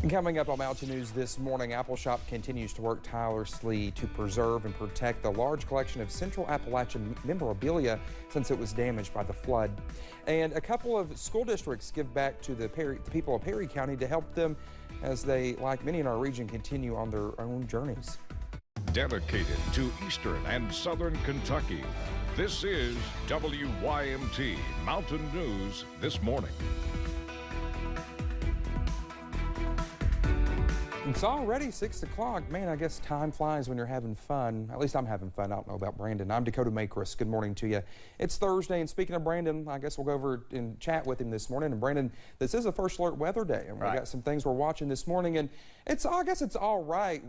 Coming up on Mountain News this morning, Appalshop continues to work tirelessly to preserve and protect the large collection of Central Appalachian memorabilia since it was damaged by the flood. And a couple of school districts give back to the people of Perry County to help them as they, like many in our region, continue on their own journeys. Dedicated to Eastern and Southern Kentucky, this is WYMT Mountain News This Morning. It's already 6 o'clock. Man, I guess time flies when you're having fun. At least I'm having fun. I don't know about Brandon. I'm Dakota Makris. Good morning to you. It's Thursday, and speaking of Brandon, I guess we'll go over and chat with him this morning. And Brandon, this is a First Alert weather day, and we got some things we're watching this morning, and I guess it's all right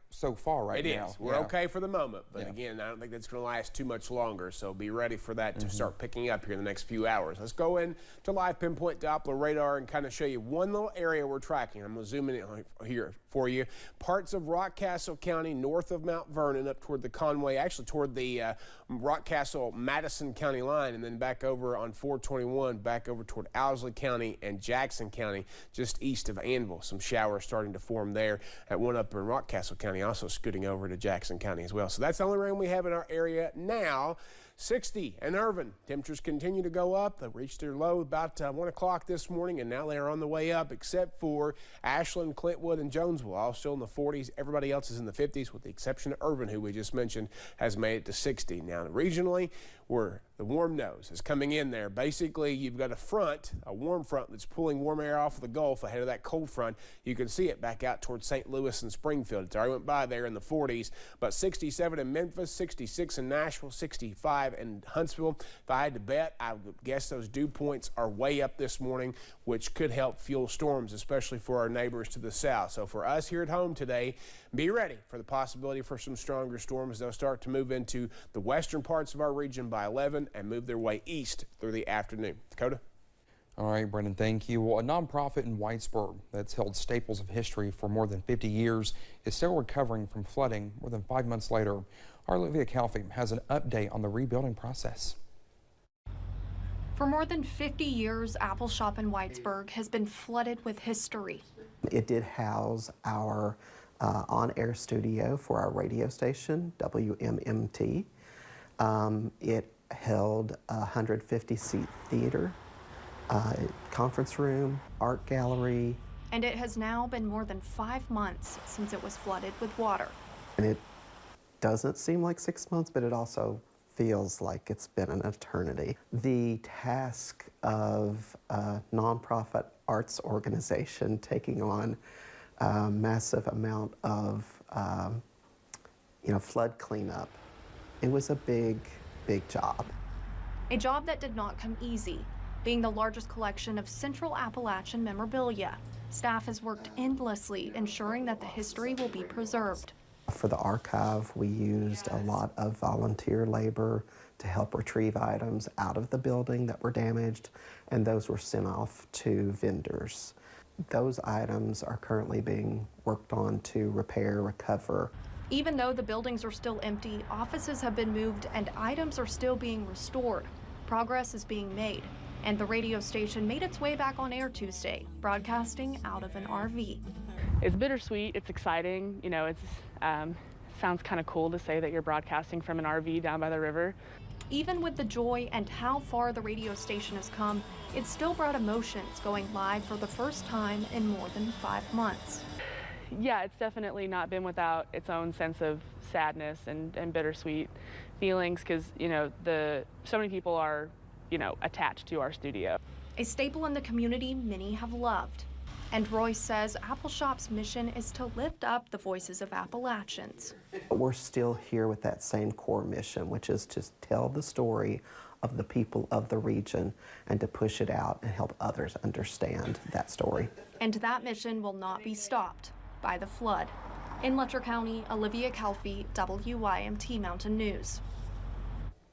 so far now. It is. We're okay for the moment, but again, I don't think that's going to last too much longer, so be ready for that to start picking up here in the next few hours. Let's go in to live pinpoint Doppler radar and kind of show you one little area we're tracking. I'm going to zoom in here for you. Parts of Rockcastle County north of Mount Vernon up toward the Conway, actually toward the Rockcastle-Madison County line, and then back over on 421, back over toward Owsley County and Jackson County, just east of Anvil. Some showers starting to form there at one up in Rockcastle County, also scooting over to Jackson County as well. So that's the only rain we have in our area now. 60 in Irvin. Temperatures continue to go up. They reached their low about 1 o'clock this morning, and now they are on the way up, except for Ashland, Clintwood, and Jonesville, all still in the 40s. Everybody else is in the 50s, with the exception of Irvin, who we just mentioned, has made it to 60. Now, regionally, where the warm nose is coming in there. Basically, you've got a warm front that's pulling warm air off of the Gulf ahead of that cold front. You can see it back out towards St. Louis and Springfield. It's already went by there in the 40s, but 67 in Memphis, 66 in Nashville, 65 in Huntsville. If I had to bet, I would guess those dew points are way up this morning, which could help fuel storms, especially for our neighbors to the south. So for us here at home today, be ready for the possibility for some stronger storms. They'll start to move into the western parts of our region by 11 and move their way east through the afternoon. Dakota? All right, Brendan, thank you. Well, a nonprofit in Whitesburg that's held staples of history for more than 50 years is still recovering from flooding more than 5 months later. Our Olivia Calfee has an update on the rebuilding process. For more than 50 years, Appalshop in Whitesburg has been flooded with history. It did house our on-air studio for our radio station, WMMT. It held a 150-seat theater, conference room, art gallery. And it has now been more than 5 months since it was flooded with water. And it doesn't seem like 6 months, but it also feels like it's been an eternity. The task of a nonprofit arts organization taking on a massive amount of flood cleanup, it was a big job. A job that did not come easy, being the largest collection of Central Appalachian memorabilia. Staff has worked endlessly, ensuring that the history will be preserved. For the archive, we used a lot of volunteer labor to help retrieve items out of the building that were damaged, and those were sent off to vendors. Those items are currently being worked on to repair, recover. Even though the buildings are still empty, offices have been moved and items are still being restored. Progress is being made, and the radio station made its way back on air Tuesday, broadcasting out of an RV. It's bittersweet, it's exciting, it sounds kind of cool to say that you're broadcasting from an RV down by the river. Even with the joy and how far the radio station has come, it still brought emotions going live for the first time in more than 5 months. Yeah, it's definitely not been without its own sense of sadness and bittersweet feelings, because, so many people are, attached to our studio. A staple in the community many have loved. And Royce says Appalshop's mission is to lift up the voices of Appalachians. We're still here with that same core mission, which is to tell the story of the people of the region and to push it out and help others understand that story. And that mission will not be stopped by the flood. In Letcher County, Olivia Calfee, WYMT Mountain News.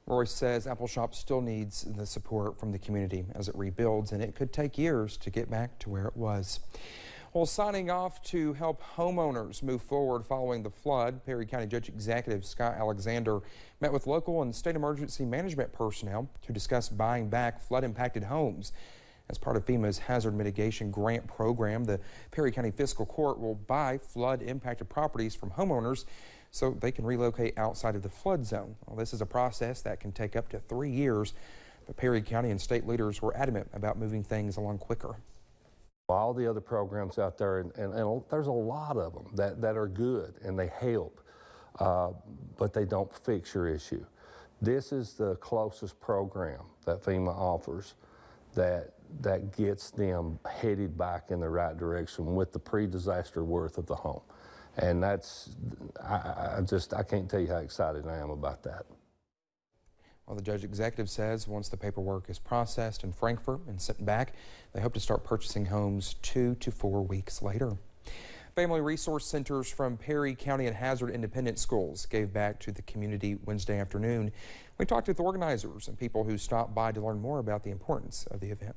Royce says Appalshop still needs the support from the community as it rebuilds, and it could take years to get back to where it was. Well, signing off to help homeowners move forward following the flood, Perry County Judge Executive Scott Alexander met with local and state emergency management personnel to discuss buying back flood-impacted homes. As part of FEMA's hazard mitigation grant program, the Perry County Fiscal Court will buy flood-impacted properties from homeowners so they can relocate outside of the flood zone. Well, this is a process that can take up to 3 years, but Perry County and state leaders were adamant about moving things along quicker. All the other programs out there, and there's a lot of them that are good and they help, but they don't fix your issue. This is the closest program that FEMA offers that gets them headed back in the right direction with the pre-disaster worth of the home. And that's, I can't tell you how excited I am about that. Well, the judge executive says once the paperwork is processed in Frankfort and sent back, they hope to start purchasing homes 2 to 4 weeks later. Family resource centers from Perry County and Hazard Independent Schools gave back to the community Wednesday afternoon. We talked with organizers and people who stopped by to learn more about the importance of the event.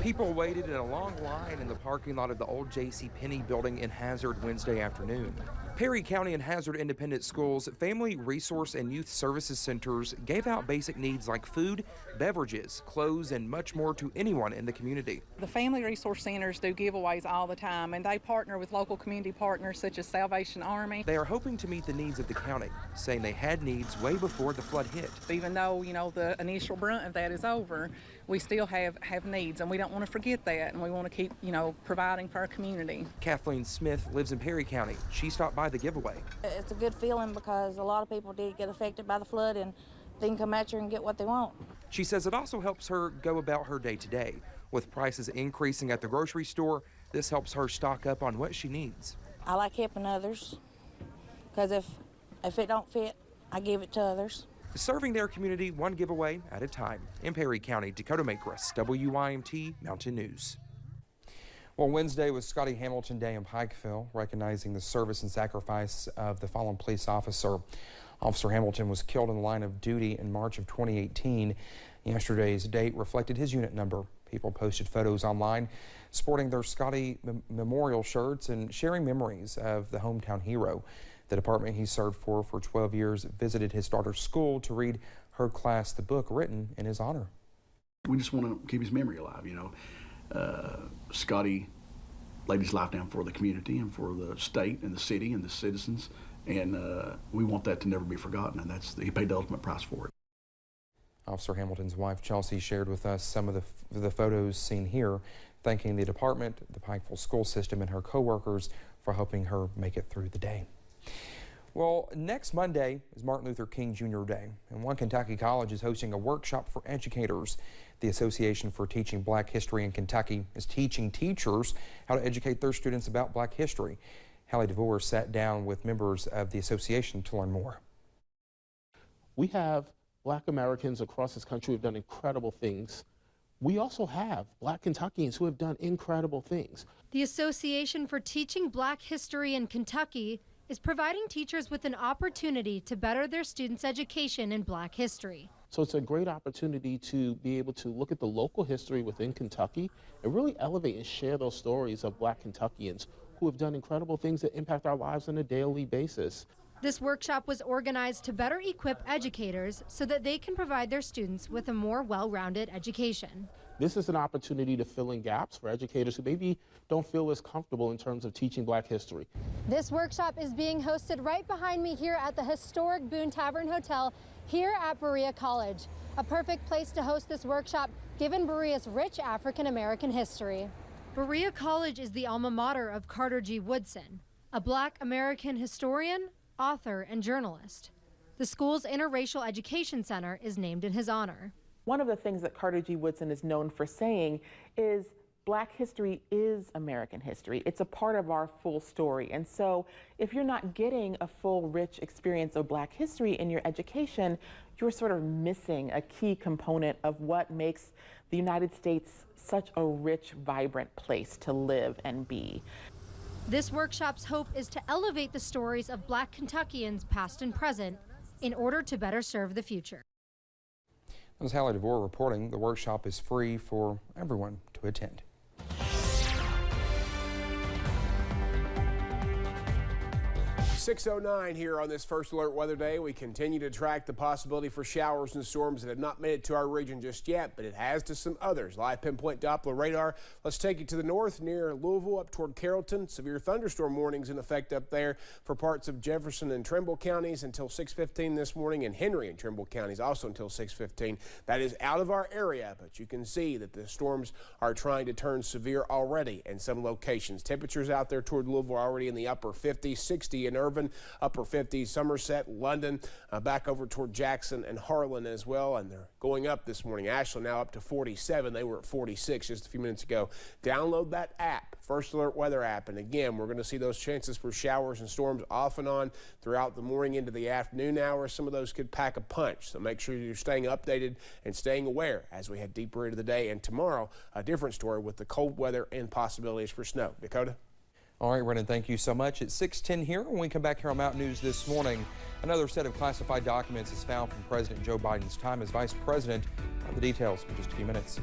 People waited in a long line in the parking lot of the old JCPenney building in Hazard Wednesday afternoon. Perry County and Hazard Independent Schools Family Resource and Youth Services Centers gave out basic needs like food, beverages, clothes, and much more to anyone in the community. The Family Resource Centers do giveaways all the time, and they partner with local community partners such as Salvation Army. They are hoping to meet the needs of the county, saying they had needs way before the flood hit. Even though, you know, the initial brunt of that is over, we still have needs, and we don't want to forget that, and we want to keep, you know, providing for our community. Kathleen Smith lives in Perry County. She stopped by the giveaway. It's a good feeling because a lot of people did get affected by the flood, and they can come at you and get what they want. She says it also helps her go about her day to day. With prices increasing at the grocery store, this helps her stock up on what she needs. I like helping others because if it don't fit, I give it to others. Serving their community one giveaway at a time. In Perry County, Dakota Makris, WYMT Mountain News. Well, Wednesday was Scotty Hamilton Day in Pikeville, recognizing the service and sacrifice of the fallen police officer. Officer Hamilton was killed in the line of duty in March of 2018. Yesterday's date reflected his unit number. People posted photos online sporting their Scotty memorial shirts and sharing memories of the hometown hero. The department he served for 12 years visited his daughter's school to read her class the book written in his honor. We just want to keep his memory alive, you know. Scotty laid his life down for the community and for the state and the city and the citizens, and we want that to never be forgotten, and he paid the ultimate price for it. Officer Hamilton's wife, Chelsea, shared with us some of the photos seen here, thanking the department, the Pikeville school system, and her co-workers for helping her make it through the day. Well, next Monday is Martin Luther King Jr. Day, and one Kentucky college is hosting a workshop for educators. The Association for Teaching Black History in Kentucky is teaching teachers how to educate their students about Black history. Hallie DeVore sat down with members of the association to learn more. We have Black Americans across this country who have done incredible things. We also have Black Kentuckians who have done incredible things. The Association for Teaching Black History in Kentucky is providing teachers with an opportunity to better their students' education in Black history. So it's a great opportunity to be able to look at the local history within Kentucky and really elevate and share those stories of Black Kentuckians who have done incredible things that impact our lives on a daily basis. This workshop was organized to better equip educators so that they can provide their students with a more well-rounded education. This is an opportunity to fill in gaps for educators who maybe don't feel as comfortable in terms of teaching Black history. This workshop is being hosted right behind me here at the historic Boone Tavern Hotel here at Berea College. A perfect place to host this workshop given Berea's rich African-American history. Berea College is the alma mater of Carter G. Woodson, a Black American historian, author, and journalist. The school's Interracial Education Center is named in his honor. One of the things that Carter G. Woodson is known for saying is Black history is American history. It's a part of our full story. And so if you're not getting a full, rich experience of Black history in your education, you're sort of missing a key component of what makes the United States such a rich, vibrant place to live and be. This workshop's hope is to elevate the stories of Black Kentuckians, past and present, in order to better serve the future. That was Hallie DeVore reporting. The workshop is free for everyone to attend. 6:09 here on this first alert weather day. We continue to track the possibility for showers and storms that have not made it to our region just yet, but it has to some others. Live pinpoint Doppler radar. Let's take you to the north near Louisville up toward Carrollton. Severe thunderstorm warnings in effect up there for parts of Jefferson and Trimble counties until 6:15 this morning, and Henry and Trimble counties also until 6:15. That is out of our area, but you can see that the storms are trying to turn severe already in some locations. Temperatures out there toward Louisville are already in the upper 50s, 60 in Irvin, upper 50s, Somerset, London, back over toward Jackson and Harlan as well, and they're going up this morning. Ashland now up to 47. They were at 46 just a few minutes ago. Download that app, First Alert Weather app, and again, we're going to see those chances for showers and storms off and on throughout the morning into the afternoon hours. Some of those could pack a punch, so make sure you're staying updated and staying aware as we head deeper into the day. And tomorrow, a different story with the cold weather and possibilities for snow. Dakota? All right, Brennan, thank you so much. It's 6:10 here. When we come back here on Mountain News this morning, another set of classified documents is found from President Joe Biden's time as vice president. The details in just a few minutes.